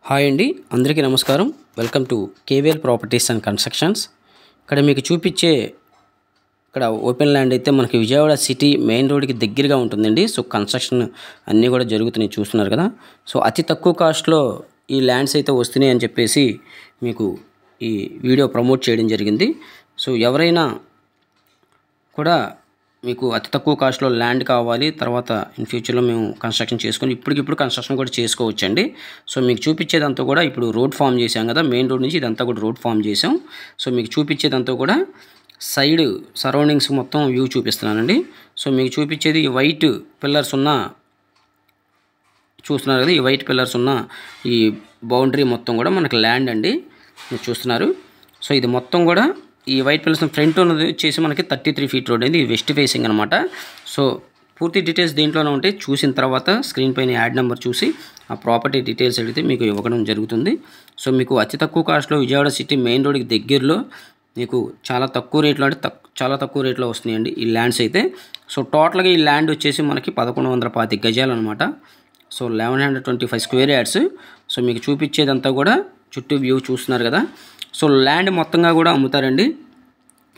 Hi అండి, అందరికీ నమస్కారం. Welcome to KVL properties and constructions. ఇక్కడ మీకు చూపించే ఇక్కడ ఓపెన్ ల్యాండ్ అయితే మనకి విజయవాడ సిటీ మెయిన్ రోడ్కి దగ్గరగా ఉంటుందండి. సో కన్స్ట్రక్షన్ అన్నీ కూడా జరుగుతున్నాయి, చూస్తున్నారు కదా. సో అతి తక్కువ కాస్ట్లో ఈ ల్యాండ్స్ అయితే వస్తున్నాయి అని చెప్పేసి మీకు ఈ వీడియో ప్రమోట్ చేయడం జరిగింది. సో ఎవరైనా కూడా మీకు అతి తక్కువ కాస్ట్లో ల్యాండ్ కావాలి, తర్వాత ఇన్ ఫ్యూచర్లో మేము కన్స్ట్రక్షన్ చేసుకొని ఇప్పటికిప్పుడు కన్స్ట్రక్షన్ కూడా చేసుకోవచ్చండి. సో మీకు చూపించేదంతా కూడా ఇప్పుడు రోడ్ ఫామ్ చేసాం కదా, మెయిన్ రోడ్ నుంచి ఇదంతా కూడా రోడ్ ఫామ్ చేసాం. సో మీకు చూపించేదంతా కూడా సైడ్ సరౌండింగ్స్ మొత్తం వ్యూ చూపిస్తున్నానండి. సో మీకు చూపించేది ఈ వైట్ పిల్లర్స్ ఉన్న, చూస్తున్నారు కదా, ఈ వైట్ పిల్లర్స్ ఉన్న ఈ బౌండరీ మొత్తం కూడా మనకు ల్యాండ్ అండి, మీరు చూస్తున్నారు. సో ఇది మొత్తం కూడా ఈ వైట్ పిల్లర్స్ ఫ్రంట్ ఉన్నది వచ్చేసి మనకి 33 ఫీట్ రోడ్ అండి, ఇది వెస్ట్ ఫేసింగ్ అనమాట. సో పూర్తి డీటెయిల్స్ దీంట్లోనే ఉంటాయి. చూసిన తర్వాత స్క్రీన్ పైన యాడ్ నెంబర్ చూసి ఆ ప్రాపర్టీ డీటెయిల్స్ అడిగితే మీకు ఇవ్వడం జరుగుతుంది. సో మీకు అతి తక్కువ కాస్ట్లో విజయవాడ సిటీ మెయిన్ రోడ్కి దగ్గరలో మీకు చాలా తక్కువ రేట్లో, అంటే చాలా తక్కువ రేట్లో వస్తున్నాయండి ఈ ల్యాండ్స్ అయితే. సో టోటల్గా ఈ ల్యాండ్ వచ్చేసి మనకి 1125 గజాలు అనమాట. So 1125 square yards. సో మీకు చూపించేదంతా కూడా చుట్టూ వ్యూ చూస్తున్నారు కదా. సో ల్యాండ్ మొత్తంగా కూడా అమ్ముతారండి.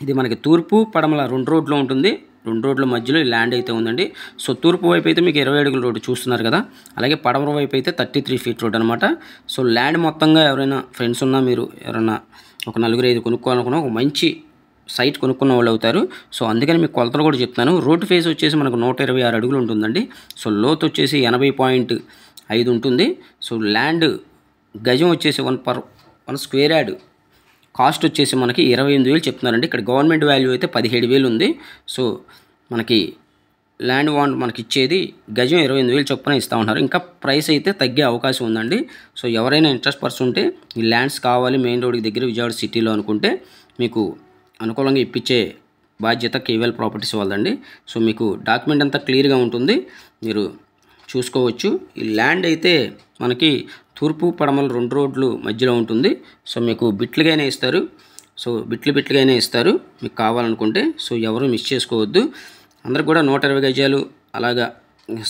ఇది మనకి తూర్పు పడమల 2 రోడ్లు ఉంటుంది, 2 రోడ్ల మధ్యలో ఈ ల్యాండ్ అయితే ఉందండి. సో తూర్పు వైపు అయితే మీకు 20 అడుగుల రోడ్డు చూస్తున్నారు కదా, అలాగే పడమర వైపు అయితే 33 ఫీట్ రోడ్ అనమాట. సో ల్యాండ్ మొత్తంగా ఎవరైనా ఫ్రెండ్స్ ఉన్నా, మీరు ఎవరైనా ఒక 4-5 కొనుక్కోవాలనుకున్నా ఒక మంచి సైట్ కొనుక్కున్న వాళ్ళు అవుతారు. సో అందుకని మీకు కొలతలు కూడా చెప్తాను. రోడ్ ఫేస్ వచ్చేసి మనకు 126 అడుగులు ఉంటుందండి. సో లోతు వచ్చేసి 80.5 ఉంటుంది. సో ల్యాండ్ గజం వచ్చేసి 1 స్క్వేర్ యార్డ్ కాస్ట్ వచ్చేసి మనకి 28,000 చెప్తున్నారండి. ఇక్కడ గవర్నమెంట్ వాల్యూ అయితే 17,000 ఉంది. సో మనకి ల్యాండ్ వాంట్ మనకి ఇచ్చేది గజం 28,000 చొప్పున ఇస్తూ ఉన్నారు. ఇంకా ప్రైస్ అయితే తగ్గే అవకాశం ఉందండి. సో ఎవరైనా ఇంట్రెస్ట్ పర్సన్ ఉంటే ఈ ల్యాండ్స్ కావాలి మెయిన్ రోడ్కి దగ్గర విజయవాడ సిటీలో అనుకుంటే మీకు అనుకూలంగా ఇప్పించే బాధ్యత కేవీఎల్ ప్రాపర్టీస్ వాళ్ళండి. సో మీకు డాక్యుమెంట్ అంతా క్లియర్గా ఉంటుంది, మీరు చూసుకోవచ్చు. ఈ ల్యాండ్ అయితే మనకి తూర్పు పడమల 2 రోడ్లు మధ్యలో ఉంటుంది. సో మీకు బిట్లుగానే ఇస్తారు. సో బిట్లుగానే ఇస్తారు మీకు కావాలనుకుంటే. సో ఎవరు మిస్ చేసుకోవద్దు. అందరికి కూడా 120 గజాలు అలాగా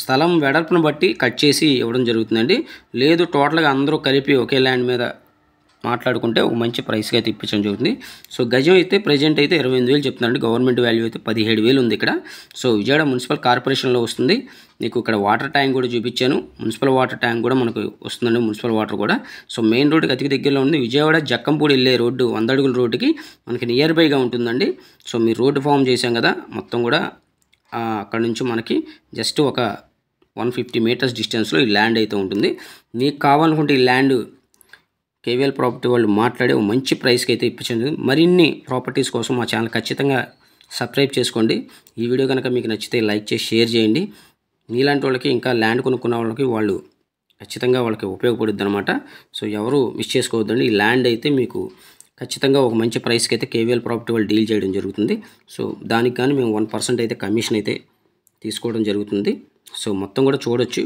స్థలం వెడల్పును బట్టి కట్ చేసి ఇవ్వడం జరుగుతుందండి. లేదు టోటల్గా అందరూ కలిపి ఒకే ల్యాండ్ మీద మాట్లాడుకుంటే ఒక మంచి ప్రైస్కి అయితే ఇప్పించడం జరుగుతుంది. సో గజం అయితే ప్రజెంట్ అయితే 28,000 చెప్తున్నారండి. గవర్నమెంట్ వాల్యూ అయితే 17,000 ఉంది ఇక్కడ. సో విజయవాడ మున్సిపల్ కార్పొరేషన్లో వస్తుంది. మీకు ఇక్కడ వాటర్ ట్యాంక్ కూడా చూపించాను, మున్సిపల్ వాటర్ ట్యాంక్ కూడా మనకు వస్తుందండి, మున్సిపల్ వాటర్ కూడా. సో మెయిన్ రోడ్కి అతి దగ్గరలో ఉంది. విజయవాడ జక్కంపూడి వెళ్ళే రోడ్డు 100 అడుగుల రోడ్డుకి మనకి నియర్ బైగా ఉంటుందండి. సో మీరు రోడ్డు ఫామ్ చేశాం కదా, మొత్తం కూడా అక్కడ నుంచి మనకి జస్ట్ ఒక 150 మీటర్స్ డిస్టెన్స్లో ఈ ల్యాండ్ అయితే ఉంటుంది. మీకు కావాలనుకుంటే ఈ ల్యాండ్ కేవీఎల్ ప్రాపర్టీ వాళ్ళు మాట్లాడే ఒక మంచి ప్రైస్కి అయితే ఇప్పించండి. మరిన్ని ప్రాపర్టీస్ కోసం మా ఛానల్ ఖచ్చితంగా సబ్స్క్రైబ్ చేసుకోండి. ఈ వీడియో కనుక మీకు నచ్చితే లైక్ చేసి షేర్ చేయండి. మీలాంటి వాళ్ళకి ఇంకా ల్యాండ్ కొనుక్కున్న వాళ్ళకి వాళ్ళు ఖచ్చితంగా వాళ్ళకి ఉపయోగపడుద్ది అనమాట. సో ఎవరు మిస్ చేసుకోవద్దండి. ఈ ల్యాండ్ అయితే మీకు ఖచ్చితంగా ఒక మంచి ప్రైస్కి అయితే కేవీఎల్ ప్రాపర్టీ వాళ్ళు డీల్ చేయడం జరుగుతుంది. సో దానికి కానీ మేము 1% అయితే కమిషన్ అయితే తీసుకోవడం జరుగుతుంది. సో మొత్తం కూడా చూడొచ్చు.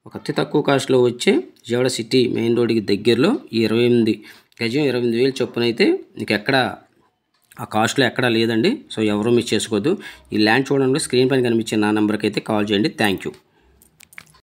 ఒక అతి తక్కువ కాస్ట్లో వచ్చే విజయవాడ సిటీ మెయిన్ రోడ్కి దగ్గరలో ఈ 28 గజం 28,000 చొప్పున అయితే మీకు ఎక్కడ ఆ కాస్ట్లో ఎక్కడా లేదండి. సో ఎవరూ మిస్ చేసుకోవద్దు. ఈ ల్యాండ్ చూడండి, స్క్రీన్ పైన కనిపించే నా నెంబర్కి అయితే కాల్ చేయండి. Thank you.